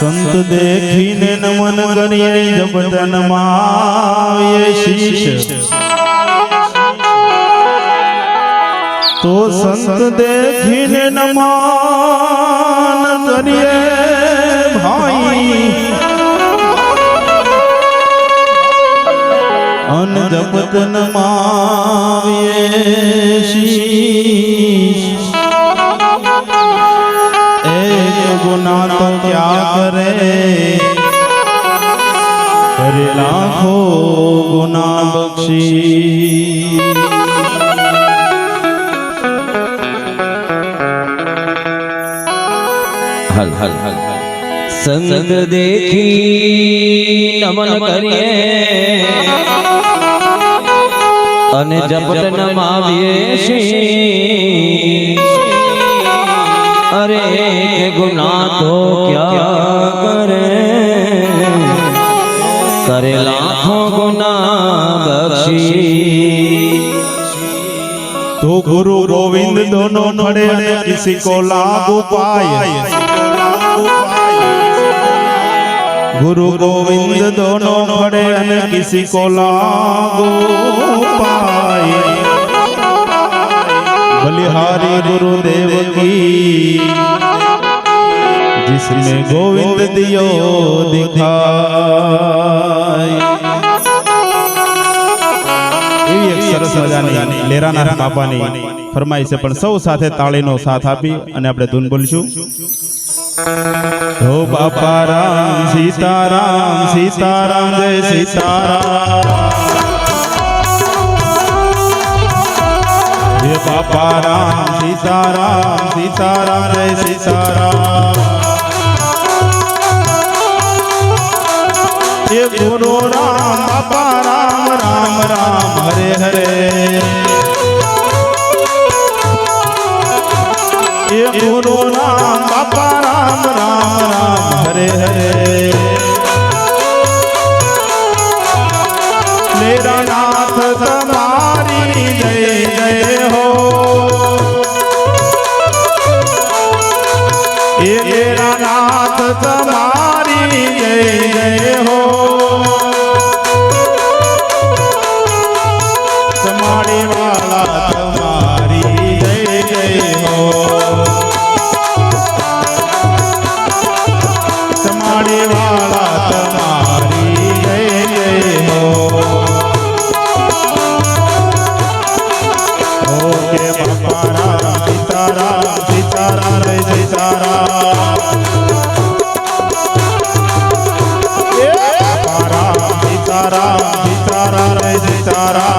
संत देखीने नमन करिए जब तनमाए शीश। तो संत देखीने नमन करिए भाई अन जब तनमाए शीश। गुना तो क्या करे करे लाखों गुना बख्शी। हल हल हल संत देखी नमन करिए अने जपत नमाविए शीश। अरे गुनाह तो क्या करे करे लाखों गुनाह बख्शी। तो गुरु गोविंद दोनों खड़े किसी को लागू पाए। गुरु गोविंद दोनों खड़े किसी को लागू पाए। बलिहारी गुरुदेव की जिसने गोविंद दियो दिखाई। एक सरस मजानी लेरानाथ बापानी फरमाई से पण सौ साथे ताळीनो साथ आपी અને આપણે ધૂન બોલશું। हो बापा राम सीताराम सीताराम जय सीताराम। ये बापा राम सीताराम सीताराम जय सीताराम। ये गुरु राम बापा राम राम राम हरे हरे। ये गुरु राम बापा राम राम राम हरे हरे। मेरा नाथ तुम्हारी जय जय हो। ये मेरा नाथ तुम्हारी जय जय हो। समाड़ी वाला तुम्हारी जय जय हो। समाड़ी वाला तुम्हारी जय जय हो। ओके बापा राम सीताराम सीताराम जय सीताराम। बापा राम सीताराम सीताराम जय सीताराम।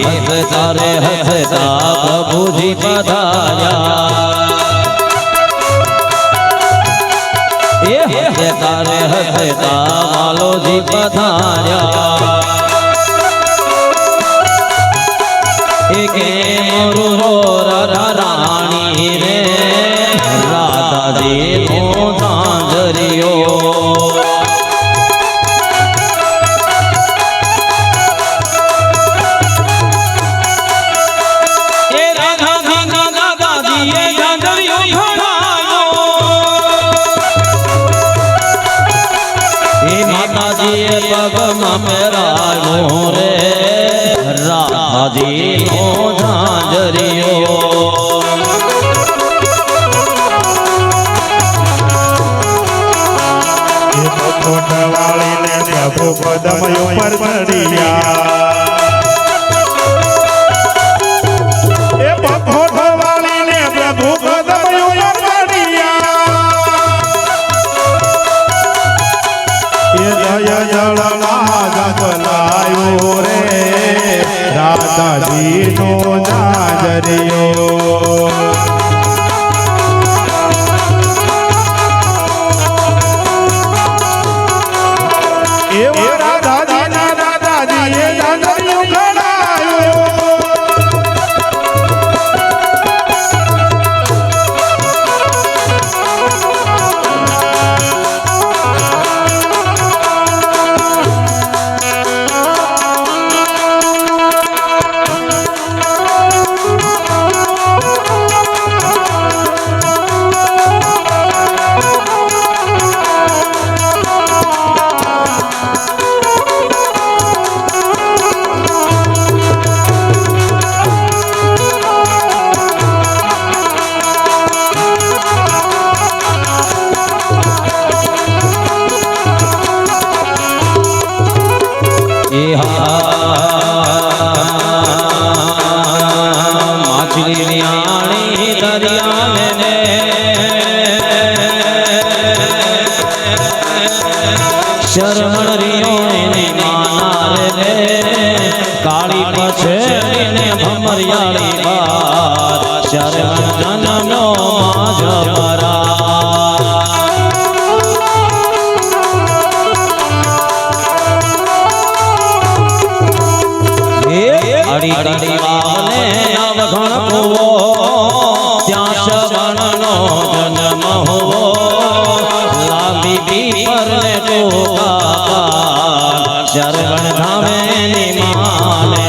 हंसता रे हंसता प्रभु जी पधार्या। हंसता रे हंसता मालो जी पधार्या। मोरू रानी रे राधा जी नो झांझरियो। मेरा रे राधा जी नो झांझरियो। वाली ने प्रभु पदम ऊपर चढ़िया। वाली ने प्रभु पदम ऊपर चढ़िया। ये जय जय કર્યો એવો રાધાજીના દાદાજીએ દાદાજીઓ ઘડાયો માછલી નિયાણી દરિયા ને શરવણ રિયો ને માનાર રે કાળી પછેરી ને ભમરિયાળી બાર શરવણ જનમનો માજરા અડી અડી વાવને અવઘણ કુવો ત્યાં શરવણનો જન્મ હોવો લાંબી પીપર ને ટોકા શરવણ ધામે ની માને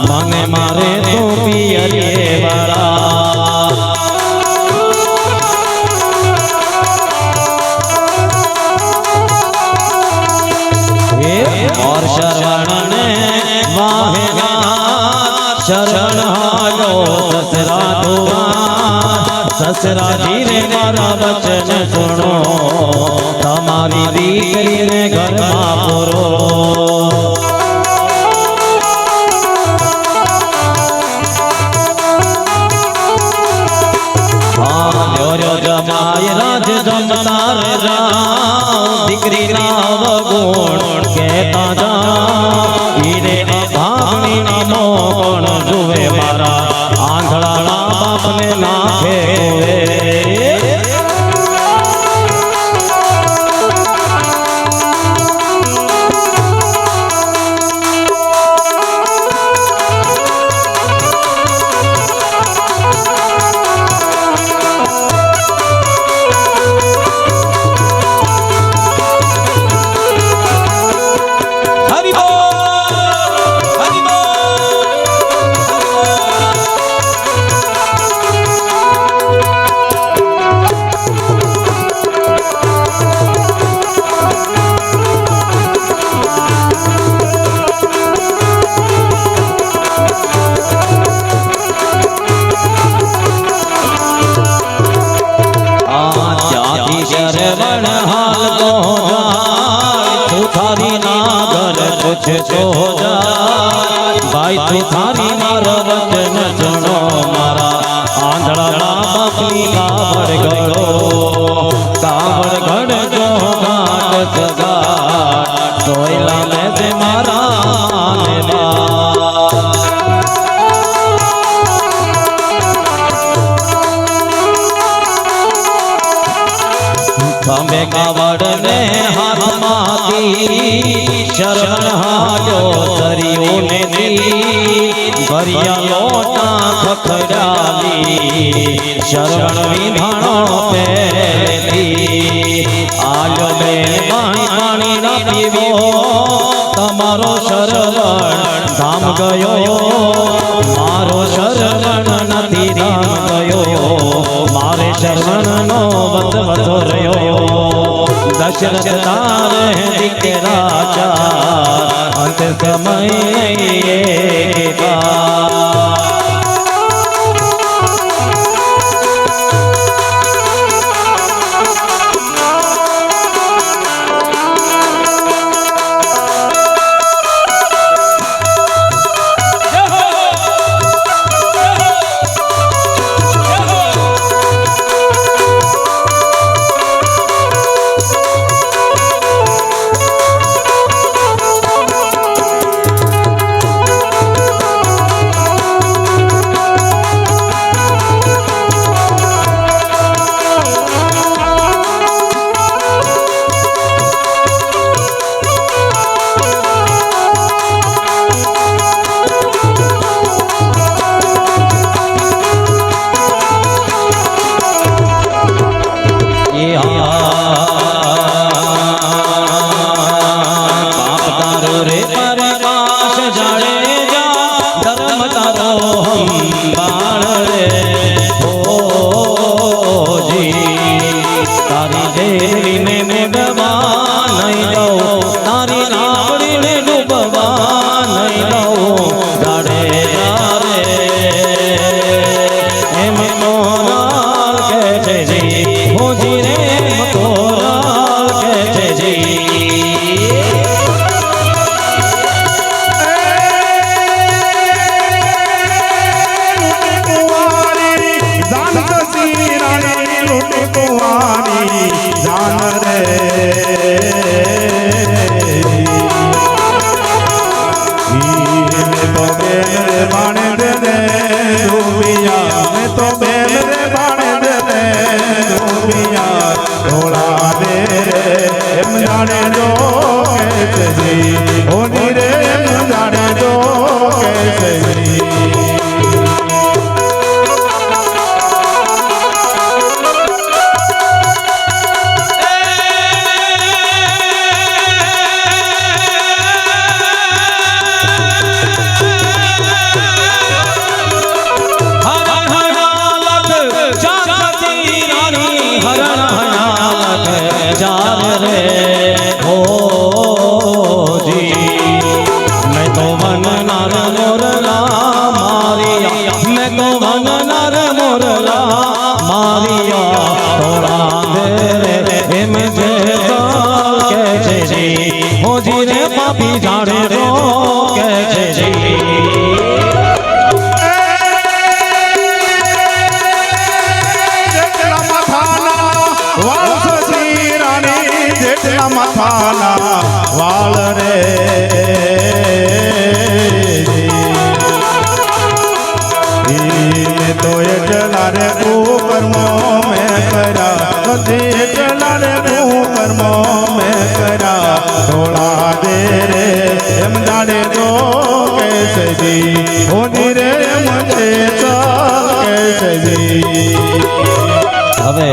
મને મારે તો પિયરીએ વાળા और शरण ने वाहेगा शरण हालो ससरा दुआ ससरा जी रे मारा वचन सुनो તમારી દીકરીને ઘરમાં પૂરો જમાય રાજ જમતા રા દીકરી ના વગુણ કેતા જા હીરે અભાગણી નામો કોણ જુએ મારા આંધળા બાપને નાખે तो जा भाई तू थारी मारा वचन सुनो मारा आंधड़ा बापनी कावड़ घड़ जो घाट सगा सोयला में से मारा તમે કાવડને હાથમાંથી શરણ હાલો તરીઓ ને દી ભરિયા લોટા ખખડાવી શરણ વિધાણો પેલી આલો બે પાણી ના પીવો તમારો શરવણ ધામ ગયો મારો શરવણ નથી ધામ ગયો મારે શરવણનો વત રહ્યો દશરથ તારે દીકરા ચાર અંત સમય વાળ રે તો એટલા રે કર્મો મેં કર્યા એટલા રે કર્મો મેં કર્યા થોડા દે રે એમ જાણે તો કેસે જી હોની રે મને કેસે જી. હવે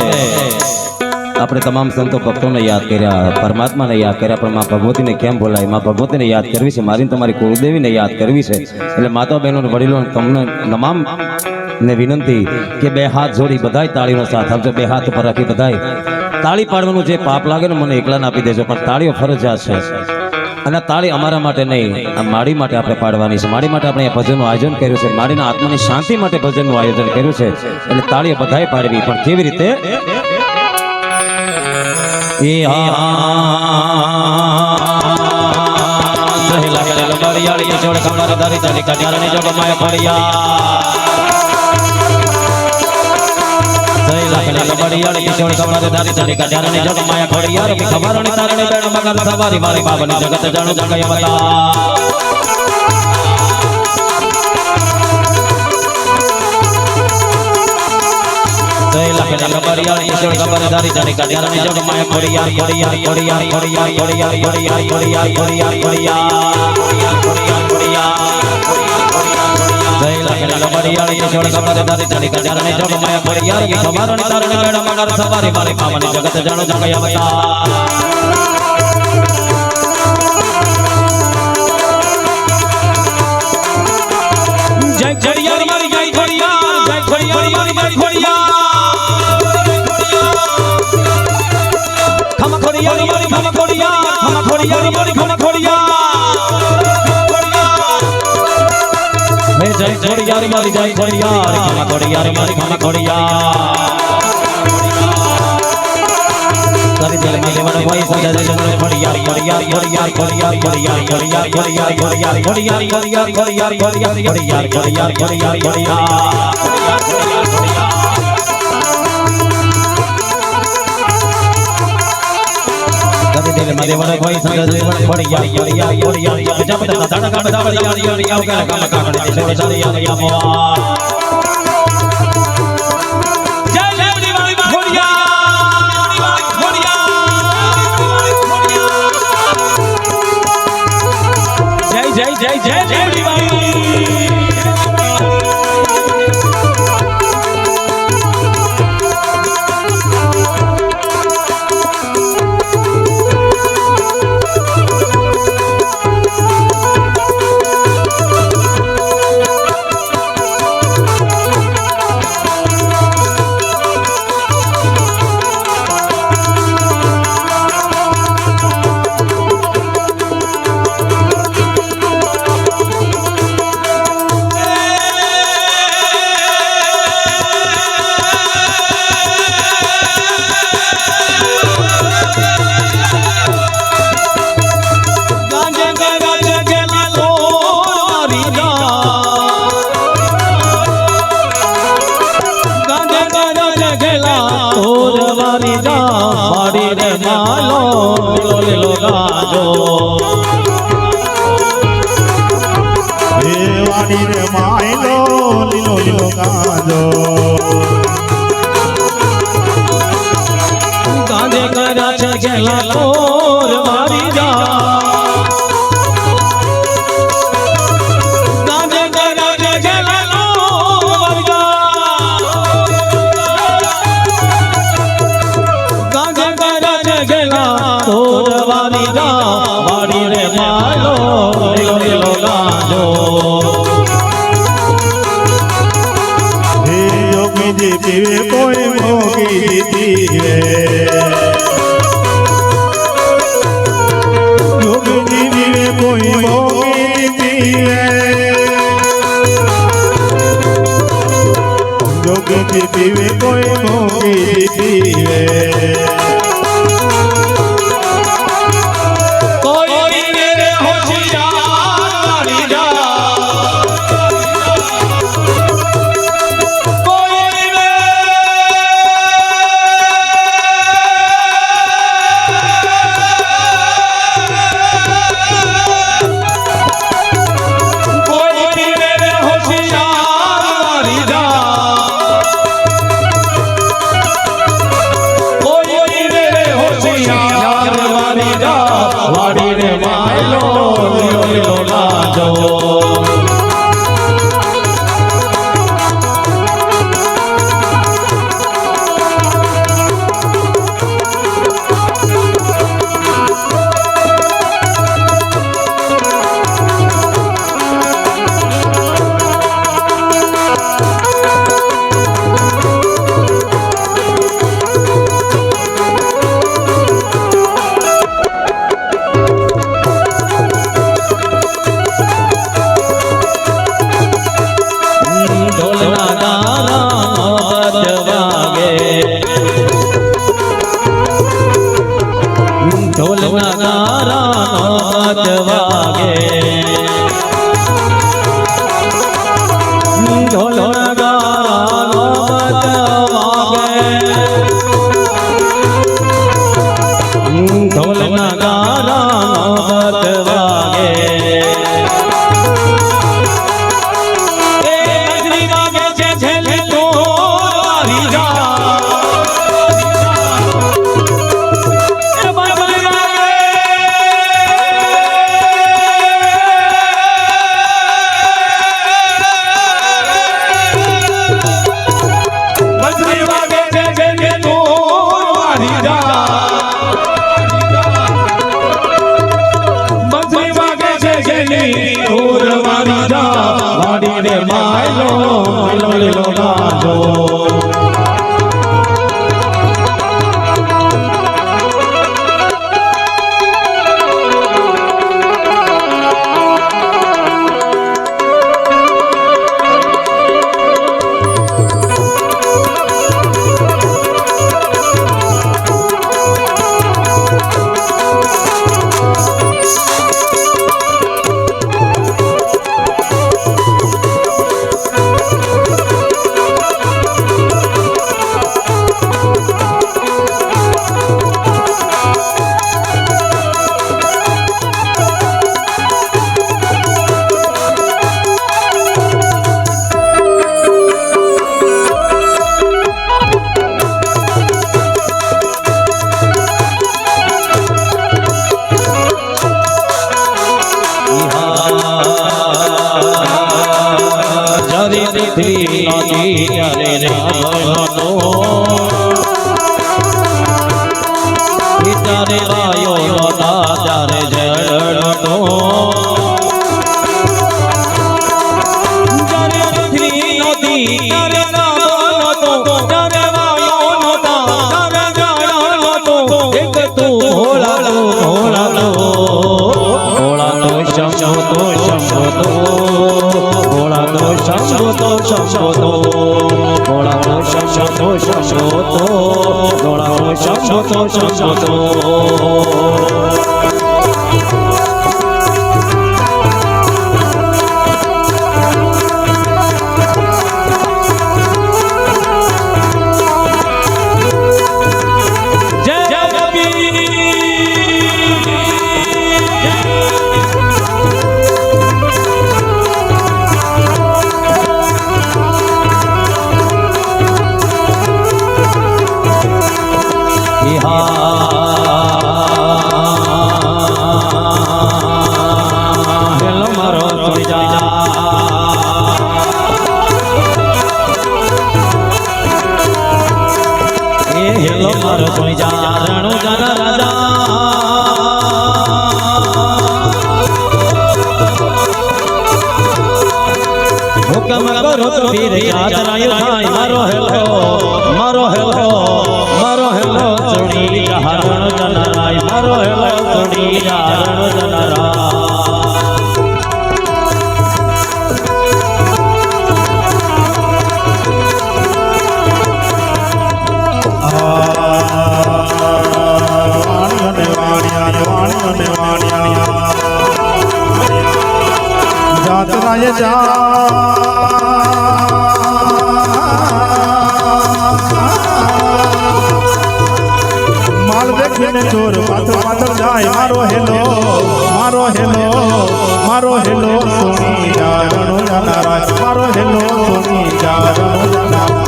આપણે તમામ સંતો ભક્તોને યાદ કર્યા, પરમાત્માને યાદ કર્યા, પણ માં ભગવતીને કેમ બોલાય? માં ભગવતીને યાદ કરવી છે, મારી તમારી કુળદેવીને યાદ કરવી છે. એટલે માતા બહેનો વડીલો તમને તમામ ને વિનંતી કે બે હાથ જોડી બધાય તાળીનો સાથ આપજો. બે હાથ ઉપર રાખી બધાય તાળી પાડવાનું જે પાપ લાગે ને મને એકલાને આપી દેજો, પણ તાળીઓ ફરજિયાત છે. અને તાળી અમારા માટે નહીં, આ માડી માટે આપણે પાડવાની છે. માડી માટે આપણે ભજનનું આયોજન કર્યું છે, માડીના આત્માની શાંતિ માટે ભજનનું આયોજન કર્યું છે. એટલે તાળીઓ બધાય પાડવી, પણ કેવી રીતે? ખોડિયાર મારી ખમા ખોડિયાર હે જય ખોડિયાર મારી જય ખોડિયાર ખમા ખોડિયાર મારી ખમા ખોડિયાર તારી દિલ માં દેવણ હોય સજા દે ખોડિયાર ખોડિયાર ખોડિયાર ખોડિયાર ખોડિયાર ખોડિયાર ખોડિયાર ખોડિયાર ખોડિયાર ખોડિયાર ખોડિયાર ખોડિયાર ખોડિયાર ખોડિયાર ખોડિયાર તારી દિલ માં દેવણ હોય સજા દે ખોડિયાર ખોડિયાર ખોડિયાર જબ તક ધડક બધા યાર યાર યાર કામ કાકડે દે સજા યાર યાર જય જય જય જય વાડી રે માયલો લીલો લીલો ગાજો ગાંધે કર્યા છે ગેલા તોર મારી જા ગાંધે કર્યા છે ગેલા તોર ગાંધે કર્યા છે ગેલા તોર વારી જા વાડી રે માયલો લીલો લીલો ગાજો પીવે કોઈ મોગી પીવે યોગી પીવે કોઈ મોગી પીવે યોગી પીવે કોઈ મોગી પીવે કોઈ પૃથ્વી નદી ત્યારે રાવણનો ત્યારે વાયો નતા ત્યારે જળનો જ્યારે પૃથ્વી નદી ત્યારે રાવણનો ત્યારે વાયો નતા ત્યારે જળનો એક તું ભોળાલો ભોળાલો ભોળાલો શંભો તો શંભો તો ભોળાલો શંભો તો શંભો તો ભોળાલો શંભો તો શંભો તો ભોળાલો શંભો તો શંભો તો હુકમ કરો તો વીર યાદ રાયો થાય મારો હેલો મારો હેલો મારો હેલો સુણી હરણ જનરાય મારો હેલો સુણી હરણ જનરાય જાતરાય જા માલ દેખીને ચોર પાછળ પાછળ જાય મારો હેલો મારો હેલો મારો હેલો સોની જારણો જાનારાય મારો હેલો સોની જારણો જાનારાય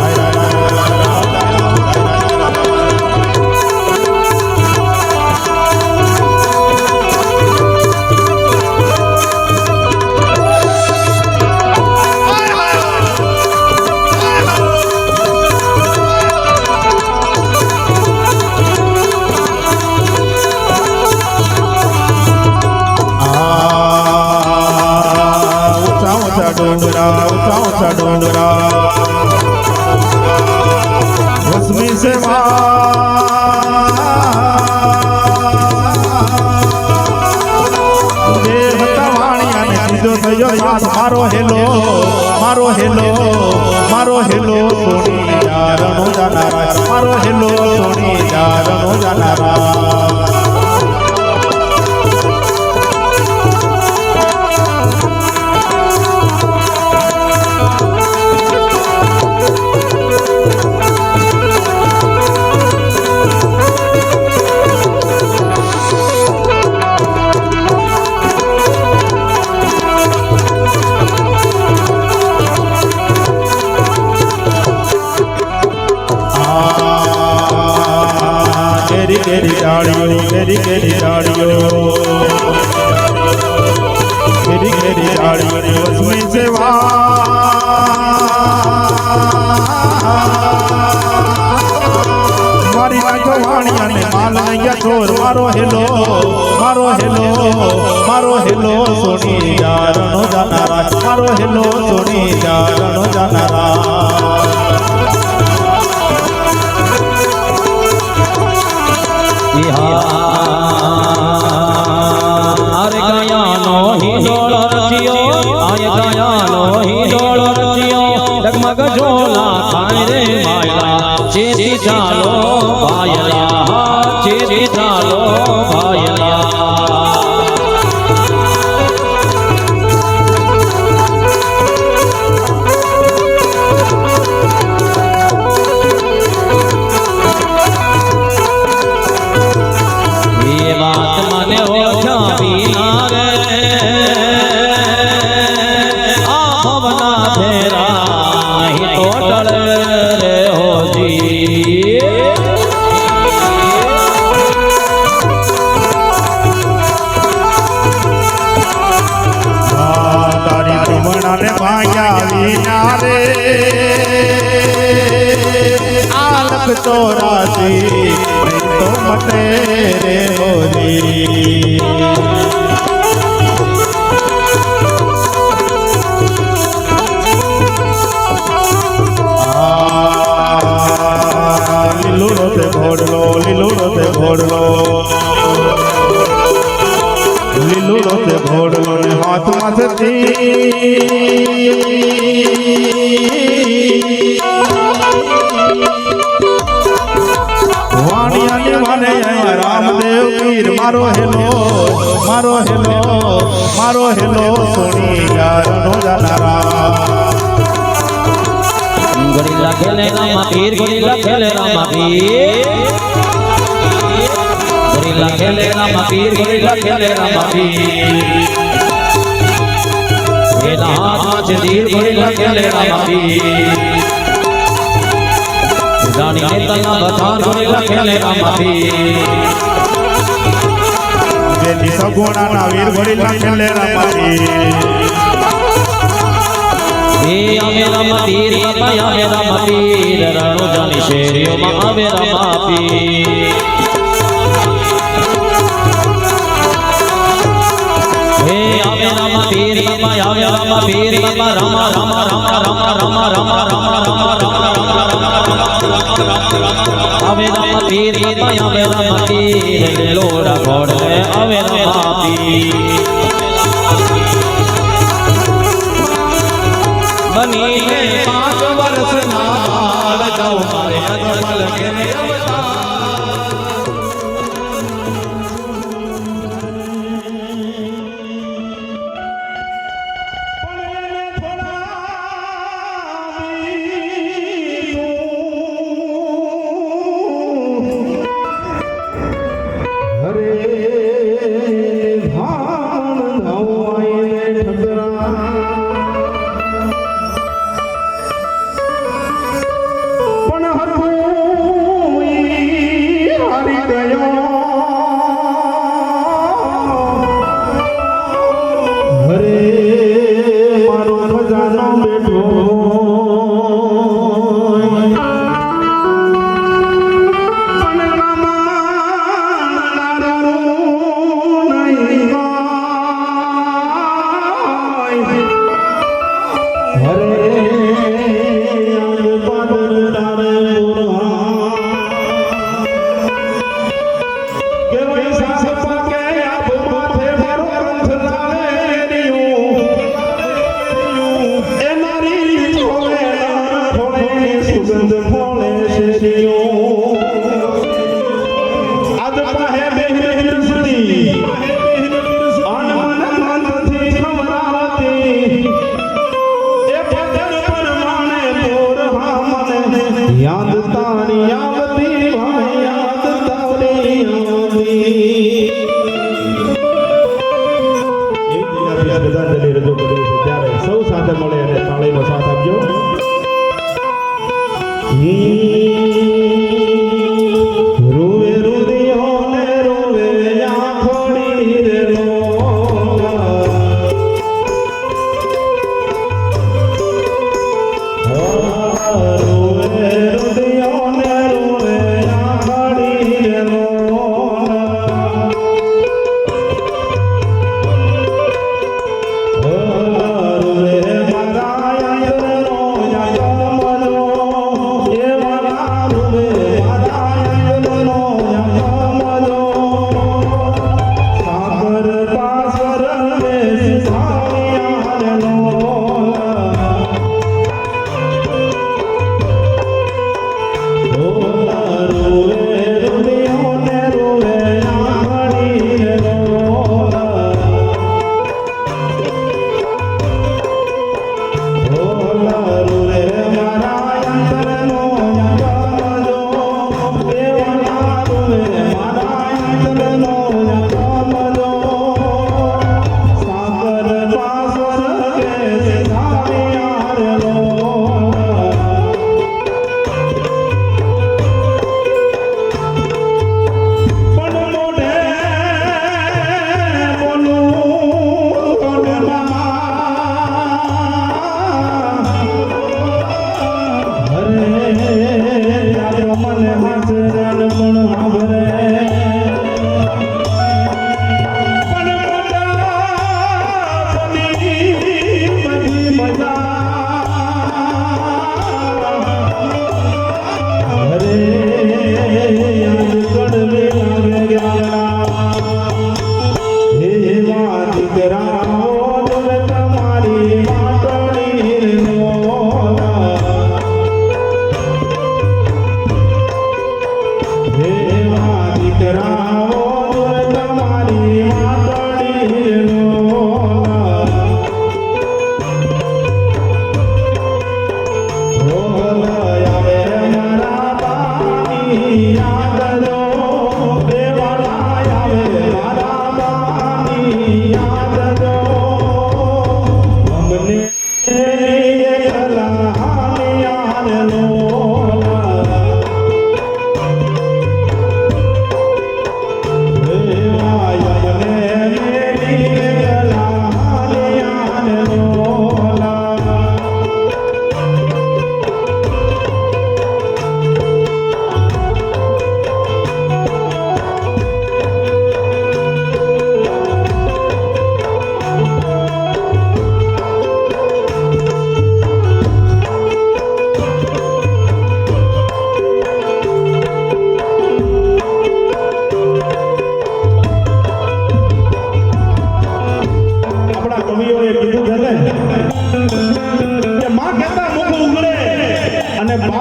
ऊंचा डोंगरा उसमें से मारो हेलो मारो हेलो मारो हेलो सोनी जारनो जानारा मारो हेलो सोनी जारनो जानारा केरी डाड़ियों केरी डाड़ियों केरी डाड़ियों उसमें से मारी वाणिया ने माल नैया चोर मारो हेलो मारो हेलो सोनी जारनो जानारा मारो हेलो सोनी जारनो जानारा अरे गयानो ही डोल रचियो आय गयानो ही डोल रचियो डगमग झोला खाए रे मायला चेती चालो भायला चेती चालो भायला માંગ્યા વિના રે આલખ 84 નહીં તો મટે રે હોજી લીલુડો તે ઘોડલો લીલુડો તે ઘોડલો લીલુડો તે ઘોડલો ને હાથમાં વાણિયાને વાને રામદેવ પીર મારો હેલો સોની યારનો જાનારા ગોરીલા ખેલે રામા પીર ગોરીલા ખેલે રામા પીર ગોરીલા ખેલે રામા પીર ગોરીલા ખેલે રામા પીર એના હાથમાં છે તીર ગોરીલા ખેલે રામા પીર રાણી નેતાના બથાન ગોરીલા ખેલે રામા પીર જેની સગુણાના વીર ગોરીલા ખેલે રામા પીર આવે રામા પીર બાપા આવે રામા પીર રણો જાની શેરીઓમાં આવે રામા પીર હે આવે રામા પીર બાપા આવે રામા પીર બાપા રામા રામા રામા રામા રામા રામા રામા રામા આવે રામા પીર બાપા આવે રામા પીર લોડા ઘોડ આવે રામા પીર બની હે 5 વર્ષના બાળ જાઉં મારે અજમલ ઘેરે યાદ તારી આવતી ભાઈ યાદ તારી આવતી એક જગ્યા શ્રદ્ધાંજલિ રજૂ કરી છે ત્યારે સૌ સાથે મળે અને તાળીનો સાથ આપજો રોવે રુદિયો ને રોવે આંખોડી રે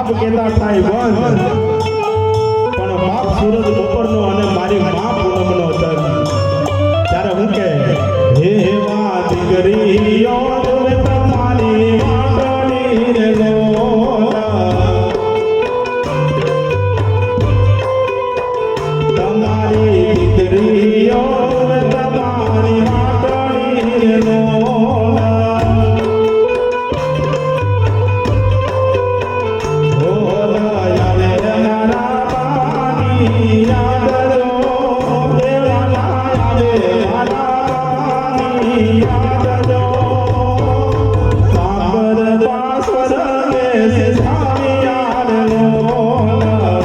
બાપ કહેતા થાય બંધ પણ બાપ સૂરજ બપોરનો અને મારી મા પૂનમનો ચંદ ત્યારે હું કે હે વા દીકરીઓ તમે તમારી વાટડી રે લોલા તમારી દીકરીઓ તમે તમારી વાટડી રે લોલા ઓલા યાદ મારા પાણી યાદ રો દેવાના યાદ મારા પાણી યાદ રો સાબર પાસર મે સામી યાદ લોલા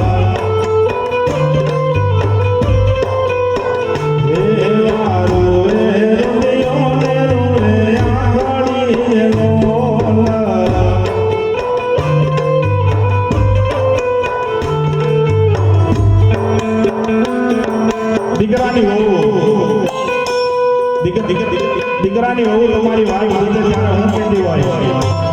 દીકરાની વહુ તમારી વાત બોલે ત્યારે હું કેતી હોય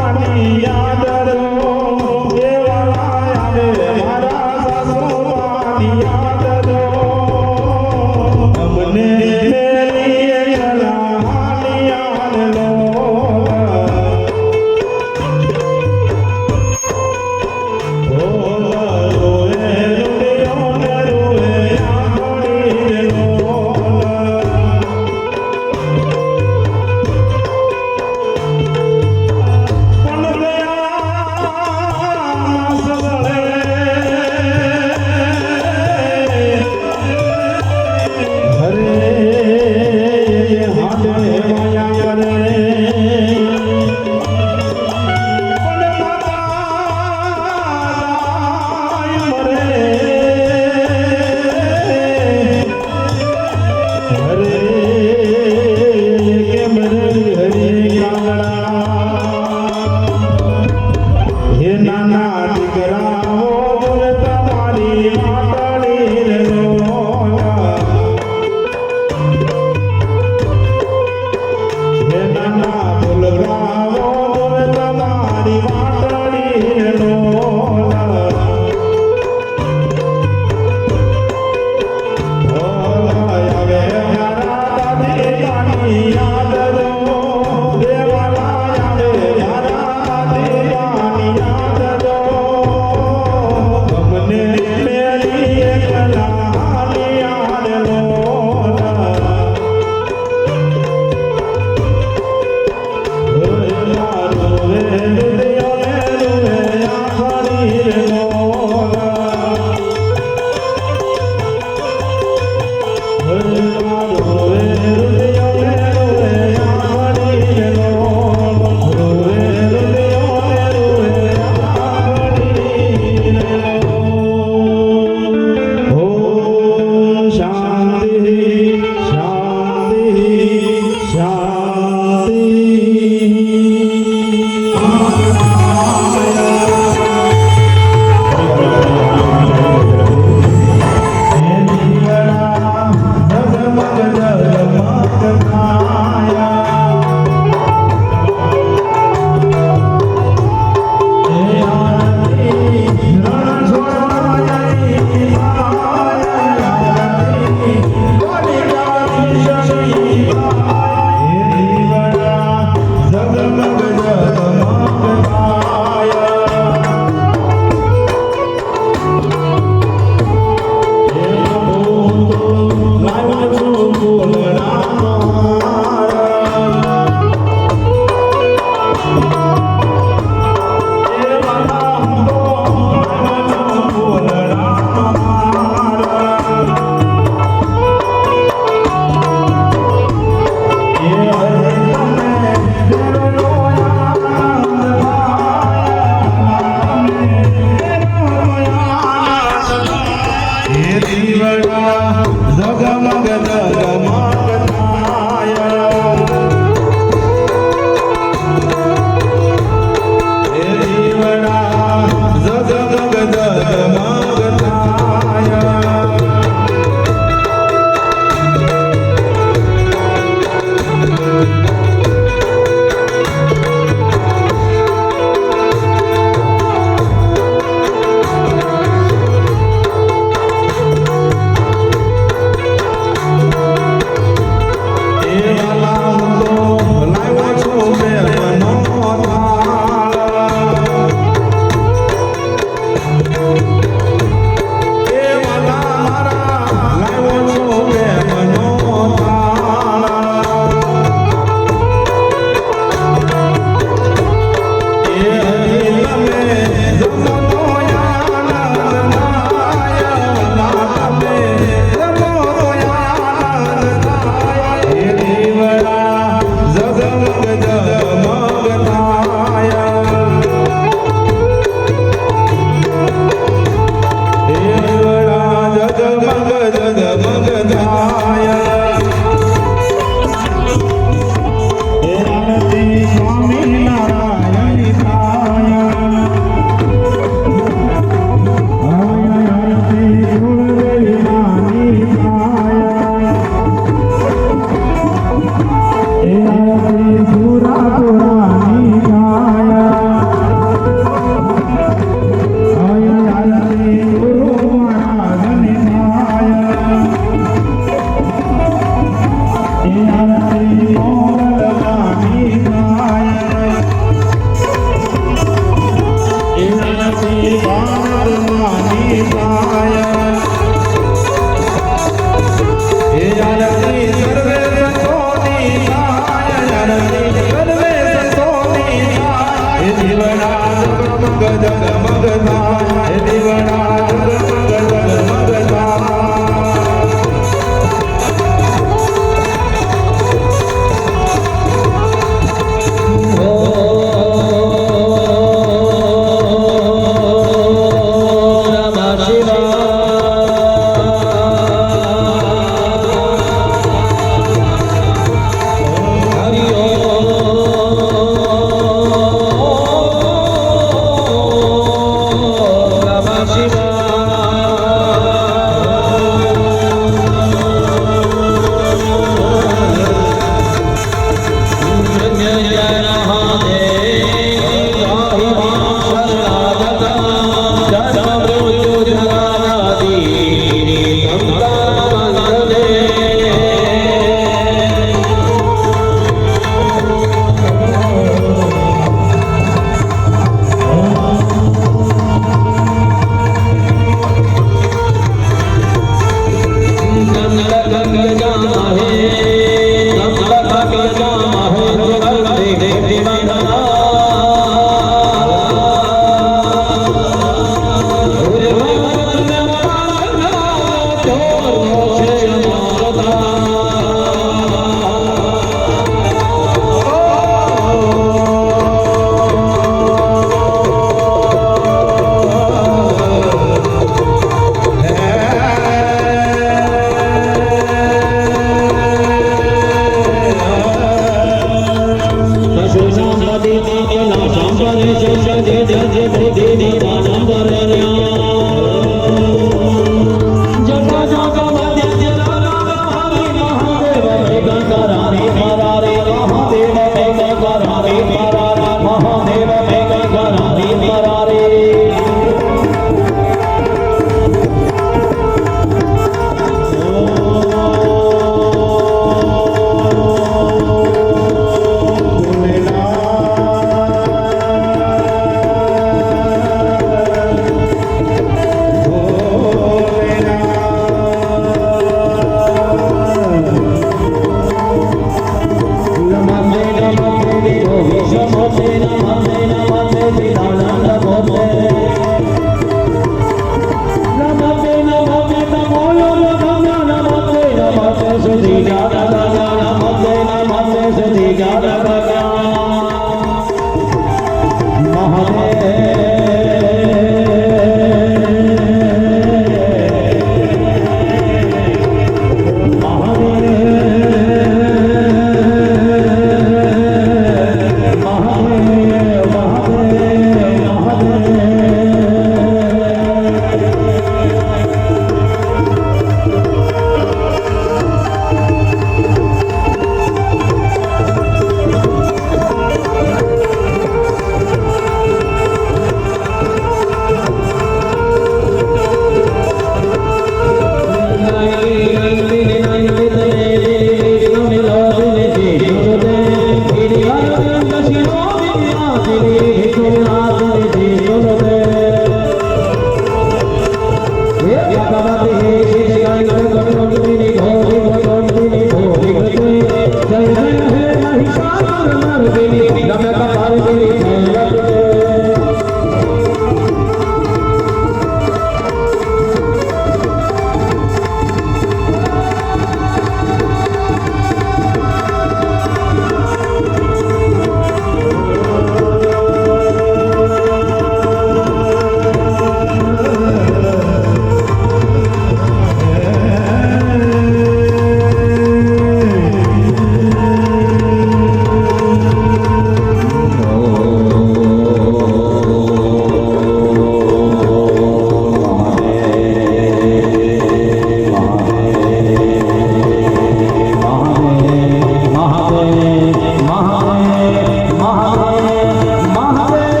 મહાદેવ મહાદેવ મહાદેવ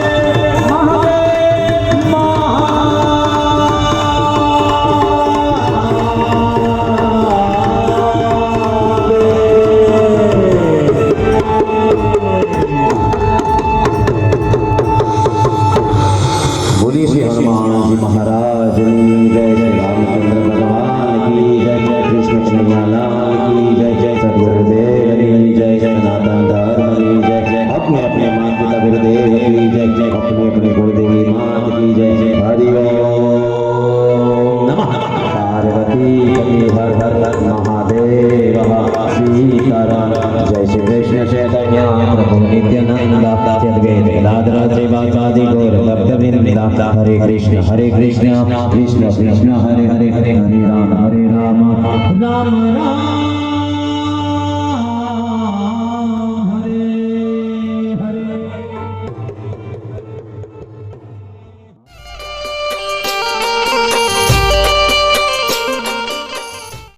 બોલીએ શ્રી હનુમાનજી મહારાજની જય, જય રામચંદ્ર ભગવાન કી જય, જય કૃષ્ણ કનૈયાલાલ કી જય, જય સદગુરુદેવની જય, જય સનાતન ધર્મની જય, જય अपने अपने माता पिता गुरुदेव की जय, जय अपने अपने गुरुदेवी मात की जय, जय हरि ओम नमः पार्वती पति हर हर हर महादेव सीताराम जय श्री कृष्ण चैतन्य प्रभु नित्यानंद अद्वैत गदाधर श्रीवासादि गौर भक्तवृंद हरे कृष्ण कृष्ण कृष्ण हरे हरे हरे राम राम राम